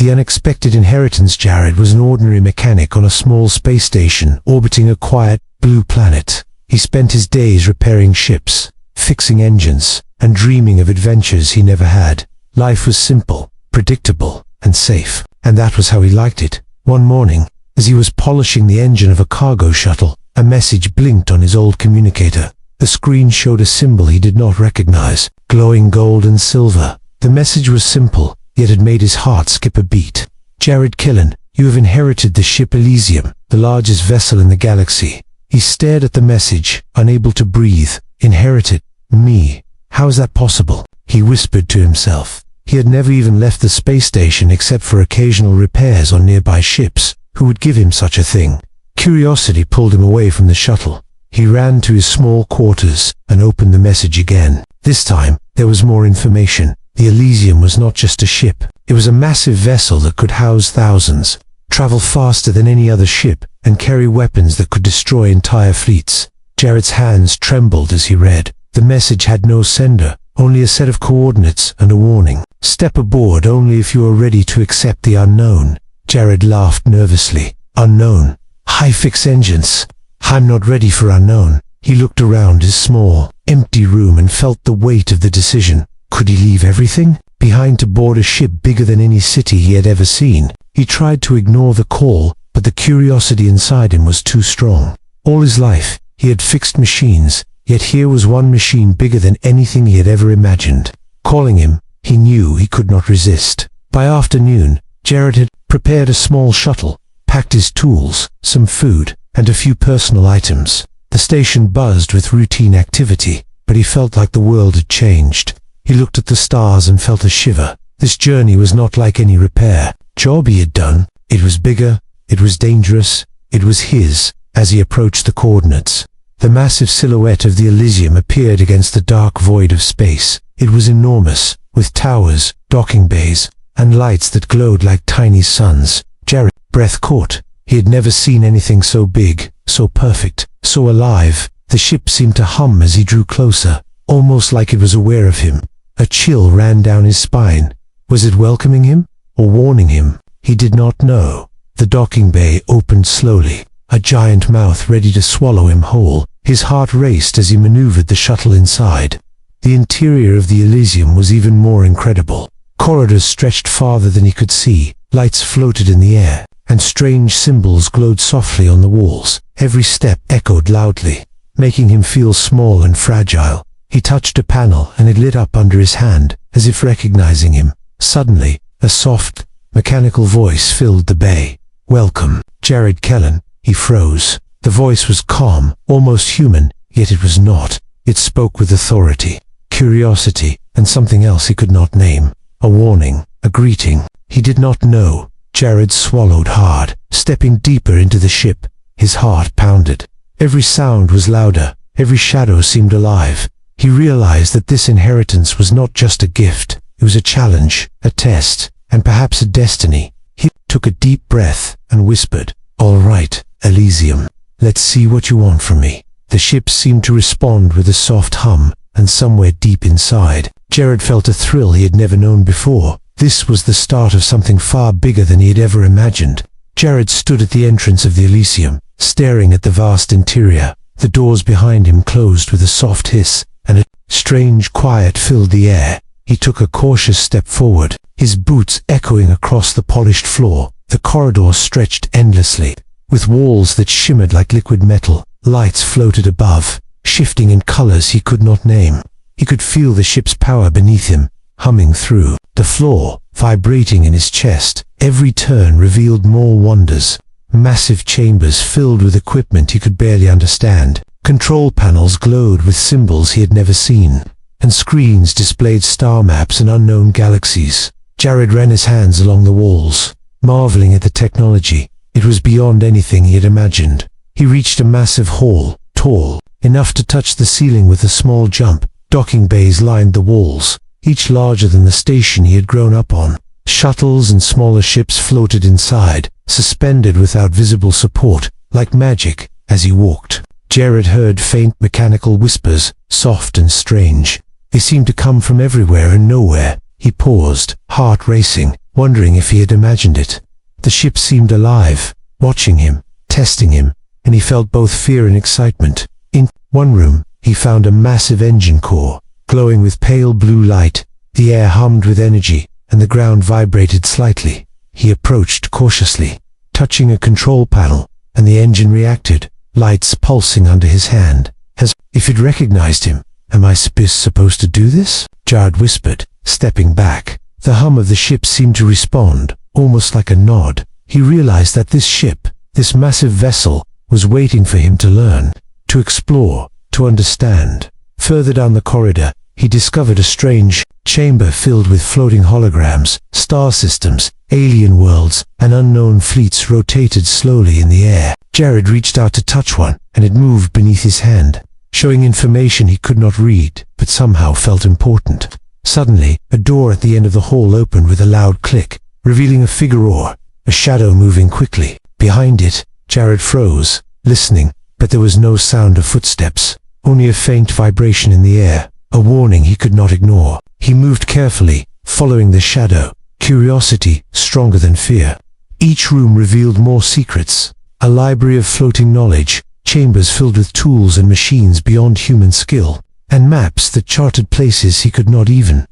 The unexpected inheritance. Jared was an ordinary mechanic on a small space station orbiting a quiet, blue planet. He spent his days repairing ships, fixing engines, and dreaming of adventures he never had. Life was simple, predictable, and safe, and that was how he liked it. One morning, as he was polishing the engine of a cargo shuttle, a message blinked on his old communicator. The screen showed a symbol he did not recognize, glowing gold and silver. The message was simple, yet it made his heart skip a beat. Jared Killen, you have inherited the ship Elysium, the largest vessel in the galaxy. He stared at the message, unable to breathe. Inherited? Me? How is that possible? He whispered to himself. He had never even left the space station except for occasional repairs on nearby ships. Who would give him such a thing? Curiosity pulled him away from the shuttle. He ran to his small quarters and opened the message again. This time, there was more information. The Elysium was not just a ship. It was a massive vessel that could house thousands, travel faster than any other ship, and carry weapons that could destroy entire fleets. Jared's hands trembled as he read. The message had no sender, only a set of coordinates and a warning. Step aboard only if you are ready to accept the unknown. Jared laughed nervously. Unknown? High-fix engines. I'm not ready for unknown. He looked around his small, empty room and felt the weight of the decision. Could he leave everything behind to board a ship bigger than any city he had ever seen? He tried to ignore the call, but the curiosity inside him was too strong. All his life, he had fixed machines, yet here was one machine bigger than anything he had ever imagined. Calling him, he knew he could not resist. By afternoon, Jared had prepared a small shuttle, packed his tools, some food, and a few personal items. The station buzzed with routine activity, but he felt like the world had changed. He looked at the stars and felt a shiver. This journey was not like any repair job he had done. It was bigger, it was dangerous, it was his. As he approached the coordinates, the massive silhouette of the Elysium appeared against the dark void of space. It was enormous, with towers, docking bays, and lights that glowed like tiny suns. Jared's breath caught. He had never seen anything so big, so perfect, so alive. The ship seemed to hum as he drew closer, almost like it was aware of him. A chill ran down his spine. Was it welcoming him, or warning him? He did not know. The docking bay opened slowly, a giant mouth ready to swallow him whole. His heart raced as he maneuvered the shuttle inside. The interior of the Elysium was even more incredible. Corridors stretched farther than he could see, lights floated in the air, and strange symbols glowed softly on the walls. Every step echoed loudly, making him feel small and fragile. He touched a panel and it lit up under his hand, as if recognizing him. Suddenly, a soft, mechanical voice filled the bay. Welcome, Jared Killen. He froze. The voice was calm, almost human, yet it was not. It spoke with authority, curiosity, and something else he could not name. A warning, a greeting. He did not know. Jared swallowed hard, stepping deeper into the ship. His heart pounded. Every sound was louder, every shadow seemed alive. He realized that this inheritance was not just a gift. It was a challenge, a test, and perhaps a destiny. He took a deep breath and whispered, "All right, Elysium. Let's see what you want from me." The ship seemed to respond with a soft hum, and somewhere deep inside, Jared felt a thrill he had never known before. This was the start of something far bigger than he had ever imagined. Jared stood at the entrance of the Elysium, staring at the vast interior. The doors behind him closed with a soft hiss, and a strange quiet filled the air. He took a cautious step forward, his boots echoing across the polished floor. The corridor stretched endlessly, with walls that shimmered like liquid metal. Lights floated above, shifting in colors he could not name. He could feel the ship's power beneath him, humming through the floor, vibrating in his chest. Every turn revealed more wonders. Massive chambers filled with equipment he could barely understand. Control panels glowed with symbols he had never seen, and screens displayed star maps and unknown galaxies. Jared ran his hands along the walls, marveling at the technology. It was beyond anything he had imagined. He reached a massive hall, tall, enough to touch the ceiling with a small jump. Docking bays lined the walls, each larger than the station he had grown up on. Shuttles and smaller ships floated inside, suspended without visible support, like magic. As he walked, Jared heard faint mechanical whispers, soft and strange. They seemed to come from everywhere and nowhere. He paused, heart racing, wondering if he had imagined it. The ship seemed alive, watching him, testing him, and he felt both fear and excitement. In one room, he found a massive engine core, glowing with pale blue light. The air hummed with energy, and the ground vibrated slightly. He approached cautiously, touching a control panel, and the engine reacted, lights pulsing under his hand. As if it recognized him. "Am I supposed to do this?" Jared whispered, stepping back. The hum of the ship seemed to respond, almost like a nod. He realized that this ship, this massive vessel, was waiting for him to learn, to explore, to understand. Further down the corridor, he discovered a strange chamber filled with floating holograms, star systems, alien worlds, and unknown fleets rotated slowly in the air. Jared reached out to touch one, and it moved beneath his hand, showing information he could not read, but somehow felt important. Suddenly, a door at the end of the hall opened with a loud click, revealing a figure or a shadow moving quickly. Behind it, Jared froze, listening, but there was no sound of footsteps, only a faint vibration in the air, a warning he could not ignore. He moved carefully, following the shadow, curiosity stronger than fear. Each room revealed more secrets, a library of floating knowledge, chambers filled with tools and machines beyond human skill, and maps that charted places he could not even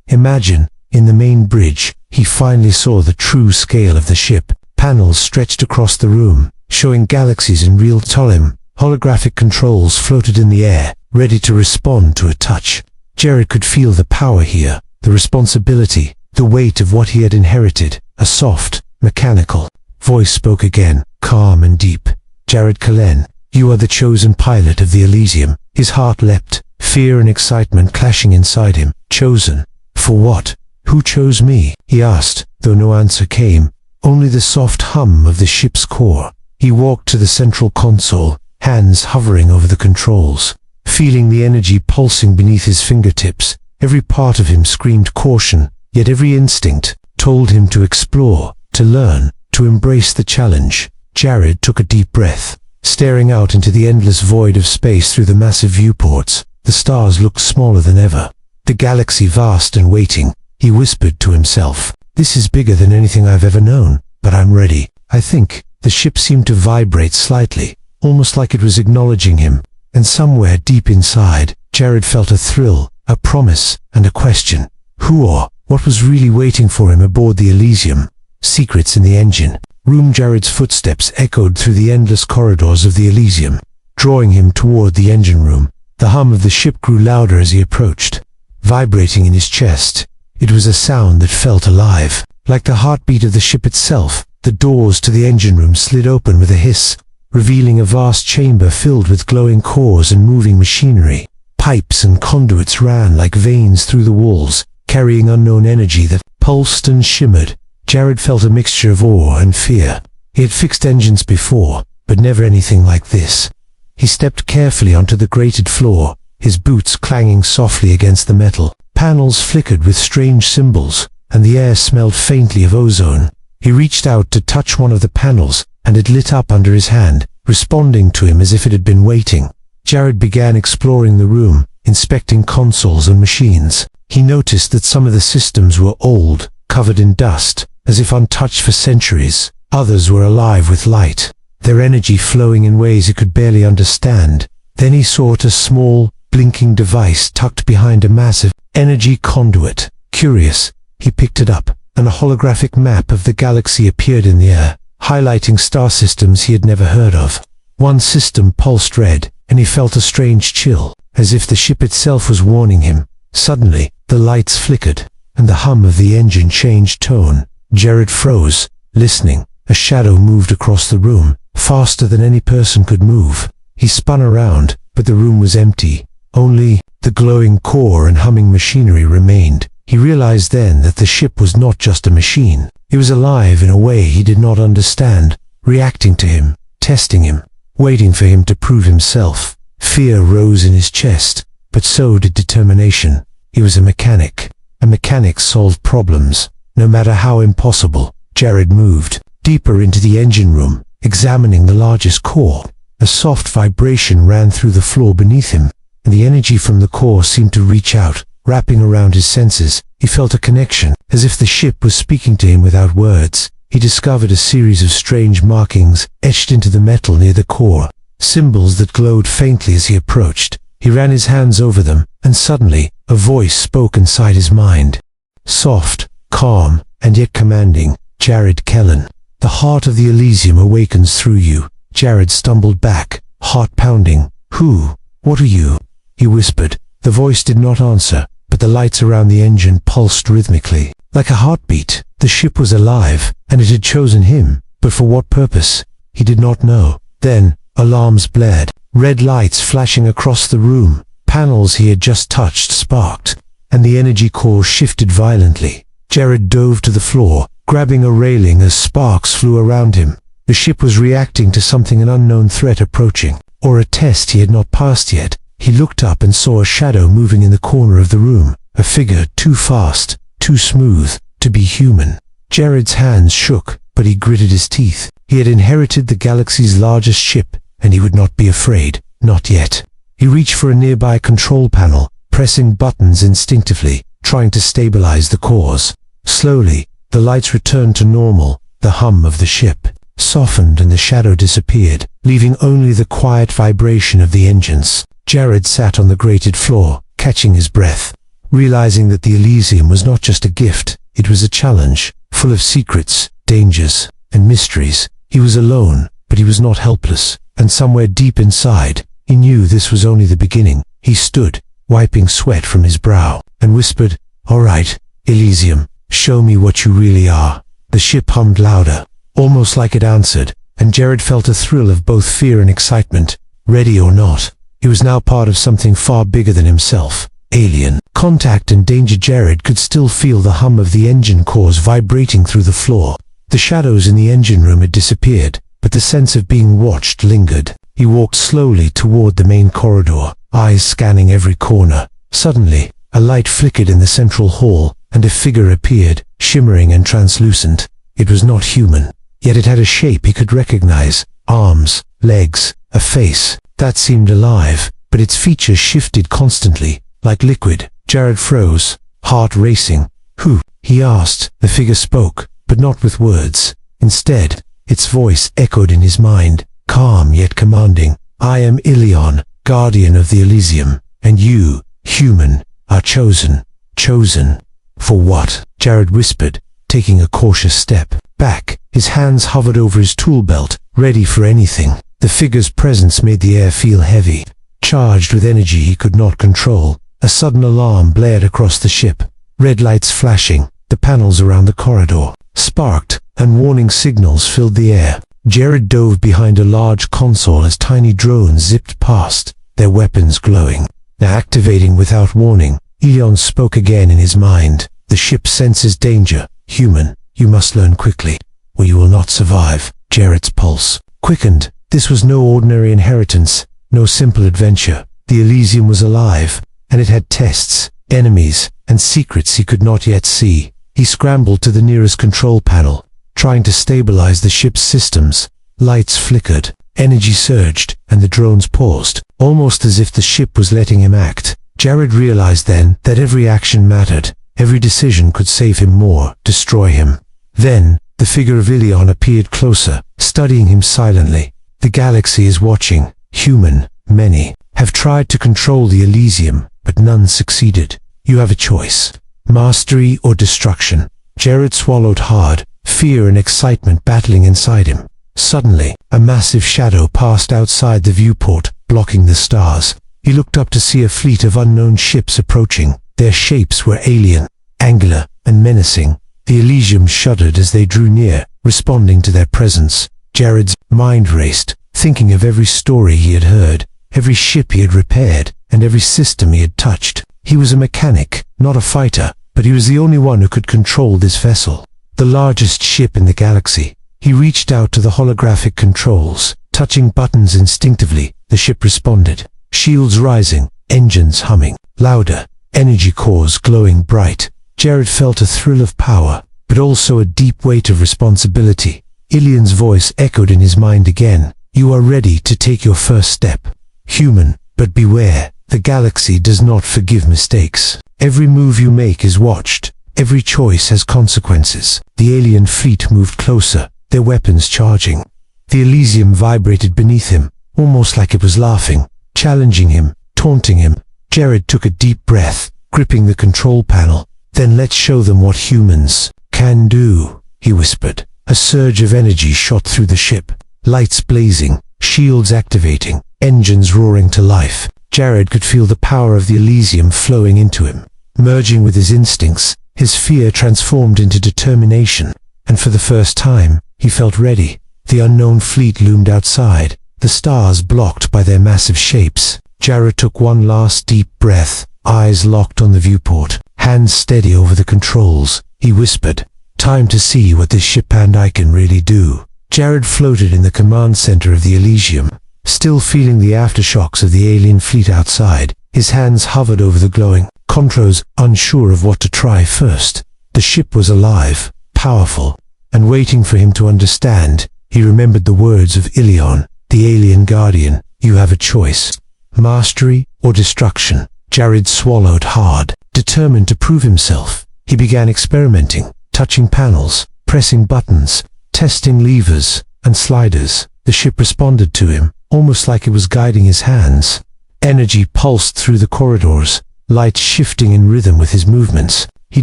imagine. In the main bridge, he finally saw the true scale of the ship. Panels stretched across the room, showing galaxies in real time. Holographic controls floated in the air, ready to respond to a touch. Jared could feel the power here, the responsibility, the weight of what he had inherited. A soft, mechanical voice spoke again, calm and deep. "Jared Cullen, you are the chosen pilot of the Elysium." His heart leapt, fear and excitement clashing inside him. Chosen? For what? Who chose me? He asked, though no answer came, only the soft hum of the ship's core. He walked to the central console, hands hovering over the controls, feeling the energy pulsing beneath his fingertips. Every part of him screamed caution, yet every instinct told him to explore, to learn, to embrace the challenge. Jared took a deep breath, staring out into the endless void of space through the massive viewports. The stars looked smaller than ever, the galaxy vast and waiting. He whispered to himself, "This is bigger than anything I've ever known, but I'm ready." I think the ship seemed to vibrate slightly, almost like it was acknowledging him, and somewhere deep inside, Jared felt a thrill, a promise, and a question. Who or what was really waiting for him aboard the Elysium? Secrets in the engine room. Jared's footsteps echoed through the endless corridors of the Elysium, drawing him toward the engine room. The hum of the ship grew louder as he approached, vibrating in his chest. It was a sound that felt alive, like the heartbeat of the ship itself. The doors to the engine room slid open with a hiss, revealing a vast chamber filled with glowing cores and moving machinery. Pipes and conduits ran like veins through the walls, carrying unknown energy that pulsed and shimmered. Jared felt a mixture of awe and fear. He had fixed engines before, but never anything like this. He stepped carefully onto the grated floor, his boots clanging softly against the metal. Panels flickered with strange symbols, and the air smelled faintly of ozone. He reached out to touch one of the panels, and it lit up under his hand, responding to him as if it had been waiting. Jared began exploring the room, inspecting consoles and machines. He noticed that some of the systems were old, covered in dust, as if untouched for centuries. Others were alive with light, their energy flowing in ways he could barely understand. Then he sought a small, blinking device tucked behind a massive energy conduit. Curious, he picked it up, and a holographic map of the galaxy appeared in the air, highlighting star systems he had never heard of. One system pulsed red, and he felt a strange chill, as if the ship itself was warning him. Suddenly, the lights flickered, and the hum of the engine changed tone. Jared froze, listening. A shadow moved across the room, faster than any person could move. He spun around, but the room was empty. Only the glowing core and humming machinery remained. He realized then that the ship was not just a machine. It was alive in a way he did not understand, reacting to him, testing him, waiting for him to prove himself. Fear rose in his chest, but so did determination. He was a mechanic. A mechanic solved problems, no matter how impossible. Jared moved deeper into the engine room, examining the largest core. A soft vibration ran through the floor beneath him, and the energy from the core seemed to reach out, wrapping around his senses. He felt a connection, as if the ship was speaking to him without words. He discovered a series of strange markings etched into the metal near the core, symbols that glowed faintly as he approached. He ran his hands over them, and suddenly, a voice spoke inside his mind. Soft, calm, and yet commanding. Jared Kellen. The heart of the Elysium awakens through you. Jared stumbled back, heart pounding. Who? What are you? He whispered. The voice did not answer, but the lights around the engine pulsed rhythmically. Like a heartbeat, the ship was alive, and it had chosen him. But for what purpose? He did not know. Then, alarms blared. Red lights flashing across the room. Panels he had just touched sparked, and the energy core shifted violently. Jared dove to the floor, grabbing a railing as sparks flew around him. The ship was reacting to something, an unknown threat approaching, or a test he had not passed yet. He looked up and saw a shadow moving in the corner of the room, a figure too fast, too smooth, to be human. Jared's hands shook, but he gritted his teeth. He had inherited the galaxy's largest ship, and he would not be afraid, not yet. He reached for a nearby control panel, pressing buttons instinctively, trying to stabilize the cores. Slowly, the lights returned to normal. The hum of the ship softened and the shadow disappeared, leaving only the quiet vibration of the engines. Jared sat on the grated floor, catching his breath, realizing that the Elysium was not just a gift, it was a challenge, full of secrets, dangers, and mysteries. He was alone, but he was not helpless, and somewhere deep inside, he knew this was only the beginning. He stood, wiping sweat from his brow, and whispered, "All right, Elysium, show me what you really are." The ship hummed louder, almost like it answered, and Jared felt a thrill of both fear and excitement. Ready or not, he was now part of something far bigger than himself. Alien contact and danger. Jared could still feel the hum of the engine cores vibrating through the floor. The shadows in the engine room had disappeared, but the sense of being watched lingered. He walked slowly toward the main corridor, eyes scanning every corner. Suddenly, a light flickered in the central hall, and a figure appeared, shimmering and translucent. It was not human, yet it had a shape he could recognize. Arms, legs, a face that seemed alive, but its features shifted constantly, like liquid. Jared froze, heart racing. "Who?" he asked. The figure spoke, but not with words. Instead, its voice echoed in his mind, calm yet commanding. "I am Ilion, guardian of the Elysium, and you, human, are chosen." Chosen? For what? Jared whispered, taking a cautious step back. His hands hovered over his tool belt, ready for anything. The figure's presence made the air feel heavy, charged with energy he could not control. A sudden alarm blared across the ship. Red lights flashing, the panels around the corridor sparked, and warning signals filled the air. Jared dove behind a large console as tiny drones zipped past, their weapons glowing. Now activating without warning, Ilion spoke again in his mind. "The ship senses danger. Human, you must learn quickly, or you will not survive." Jared's pulse quickened. This was no ordinary inheritance, no simple adventure. The Elysium was alive, and it had tests, enemies, and secrets he could not yet see. He scrambled to the nearest control panel, trying to stabilize the ship's systems. Lights flickered, energy surged, and the drones paused, almost as if the ship was letting him act. Jared realized then that every action mattered. Every decision could save him more, destroy him. Then, the figure of Ilion appeared closer, studying him silently. "The galaxy is watching. Human, many, have tried to control the Elysium, but none succeeded. You have a choice. Mastery or destruction." Jared swallowed hard, fear and excitement battling inside him. Suddenly, a massive shadow passed outside the viewport, blocking the stars. He looked up to see a fleet of unknown ships approaching. Their shapes were alien, angular, and menacing. The Elysium shuddered as they drew near, responding to their presence. Jared's mind raced, thinking of every story he had heard, every ship he had repaired, and every system he had touched. He was a mechanic, not a fighter, but he was the only one who could control this vessel, the largest ship in the galaxy. He reached out to the holographic controls, touching buttons instinctively. The ship responded, shields rising, engines humming, louder, energy cores glowing bright. Jared felt a thrill of power, but also a deep weight of responsibility. Ilion's voice echoed in his mind again. "You are ready to take your first step. Human, but beware, The galaxy does not forgive mistakes. Every move you make is watched. Every choice has consequences. The alien fleet moved closer, their weapons charging. The Elysium vibrated beneath him, almost like it was laughing, challenging him, taunting him. Jared took a deep breath, gripping the control panel. "Then let's show them what humans can do," he whispered. A surge of energy shot through the ship, lights blazing, shields activating, engines roaring to life. Jared could feel the power of the Elysium flowing into him. Merging with his instincts, his fear transformed into determination, and for the first time, he felt ready. The unknown fleet loomed outside, the stars blocked by their massive shapes. Jared took one last deep breath, eyes locked on the viewport, hands steady over the controls. He whispered, "Time to see what this ship and I can really do." Jared floated in the command center of the Elysium, still feeling the aftershocks of the alien fleet outside. His hands hovered over the glowing controls, unsure of what to try first. The ship was alive, powerful, and waiting for him to understand. He remembered the words of Ilion, the alien guardian. "You have a choice, mastery or destruction." Jared swallowed hard, determined to prove himself. He began experimenting, touching panels, pressing buttons, testing levers and sliders. The ship responded to him, almost like it was guiding his hands. Energy pulsed through the corridors, light shifting in rhythm with his movements. He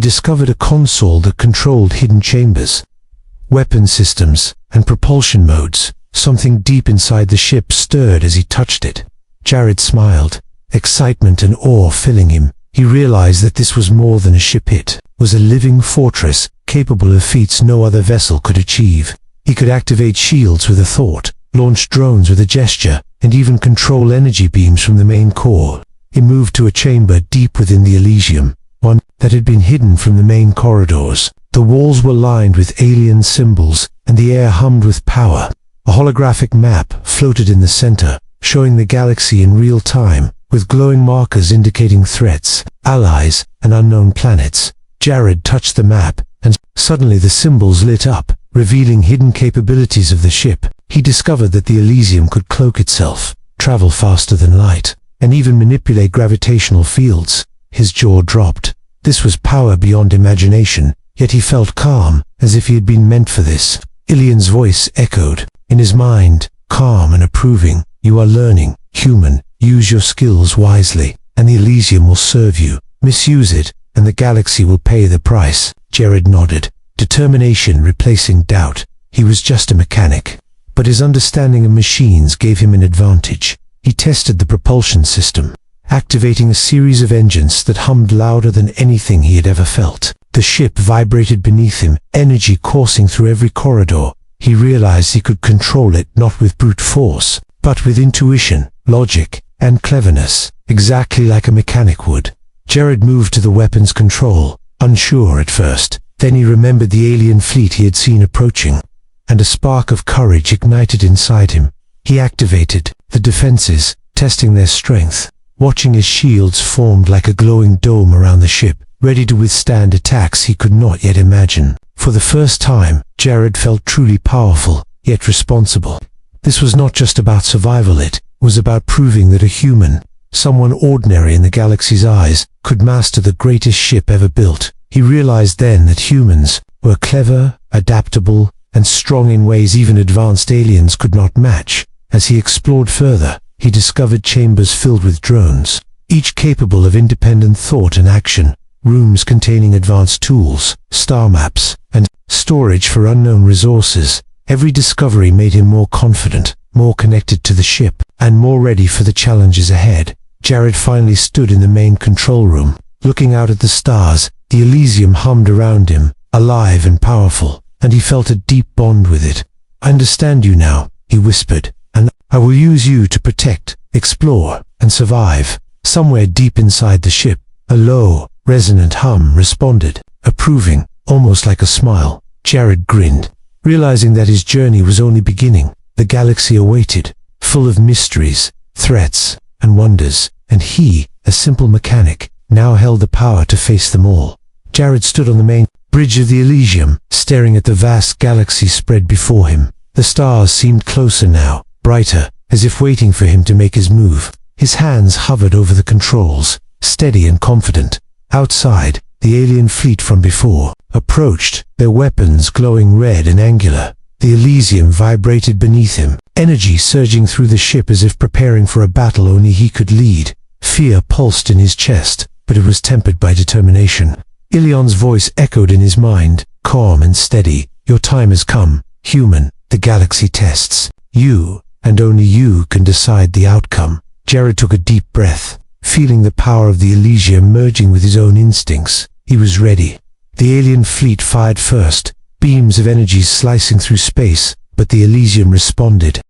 discovered a console that controlled hidden chambers, weapon systems, and propulsion modes. Something deep inside the ship stirred as he touched it. Jared smiled, excitement and awe filling him. He realized that this was more than a ship. It was a living fortress, capable of feats no other vessel could achieve. He could activate shields with a thought, launch drones with a gesture, and even control energy beams from the main core. He moved to a chamber deep within the Elysium, one that had been hidden from the main corridors. The walls were lined with alien symbols, and the air hummed with power. A holographic map floated in the center, showing the galaxy in real time, with glowing markers indicating threats, allies, and unknown planets. Jared touched the map, and suddenly the symbols lit up, revealing hidden capabilities of the ship. He discovered that the Elysium could cloak itself, travel faster than light, and even manipulate gravitational fields. His jaw dropped. This was power beyond imagination, yet he felt calm, as if he had been meant for this. Ilion's voice echoed in his mind, calm and approving. "You are learning, human. Use your skills wisely, and the Elysium will serve you. Misuse it, and the galaxy will pay the price." Jared nodded, determination replacing doubt. He was just a mechanic, but his understanding of machines gave him an advantage. He tested the propulsion system, activating a series of engines that hummed louder than anything he had ever felt. The ship vibrated beneath him, energy coursing through every corridor. He realized he could control it not with brute force, but with intuition, logic, and cleverness, exactly like a mechanic would. Jared moved to the weapons control, unsure at first. Then he remembered the alien fleet he had seen approaching, and a spark of courage ignited inside him. He activated the defenses, testing their strength, watching his shields formed like a glowing dome around the ship, ready to withstand attacks he could not yet imagine. For the first time, Jared felt truly powerful, yet responsible. This was not just about survival, it was about proving that a human, someone ordinary in the galaxy's eyes, could master the greatest ship ever built. He realized then that humans were clever, adaptable, and strong in ways even advanced aliens could not match. As he explored further, he discovered chambers filled with drones, each capable of independent thought and action, rooms containing advanced tools, star maps, and storage for unknown resources. Every discovery made him more confident, more connected to the ship, and more ready for the challenges ahead. Jared finally stood in the main control room, looking out at the stars. The Elysium hummed around him, alive and powerful, and he felt a deep bond with it. "I understand you now," he whispered, "and I will use you to protect, explore, and survive." Somewhere deep inside the ship, a low, resonant hum responded, approving, almost like a smile. Jared grinned, realizing that his journey was only beginning. The galaxy awaited, full of mysteries, threats, and wonders, and he, a simple mechanic, now held the power to face them all. Jared stood on the main bridge of the Elysium, staring at the vast galaxy spread before him. The stars seemed closer now, brighter, as if waiting for him to make his move. His hands hovered over the controls, steady and confident. Outside, the alien fleet from before approached, their weapons glowing red and angular. The Elysium vibrated beneath him, energy surging through the ship as if preparing for a battle only he could lead. Fear pulsed in his chest, but it was tempered by determination. Ilion's voice echoed in his mind, calm and steady. Your time has come, human. The galaxy tests. You, and only you, can decide the outcome. Jared took a deep breath, feeling the power of the Elysium merging with his own instincts. He was ready. The alien fleet fired first, beams of energy slicing through space, but the Elysium responded.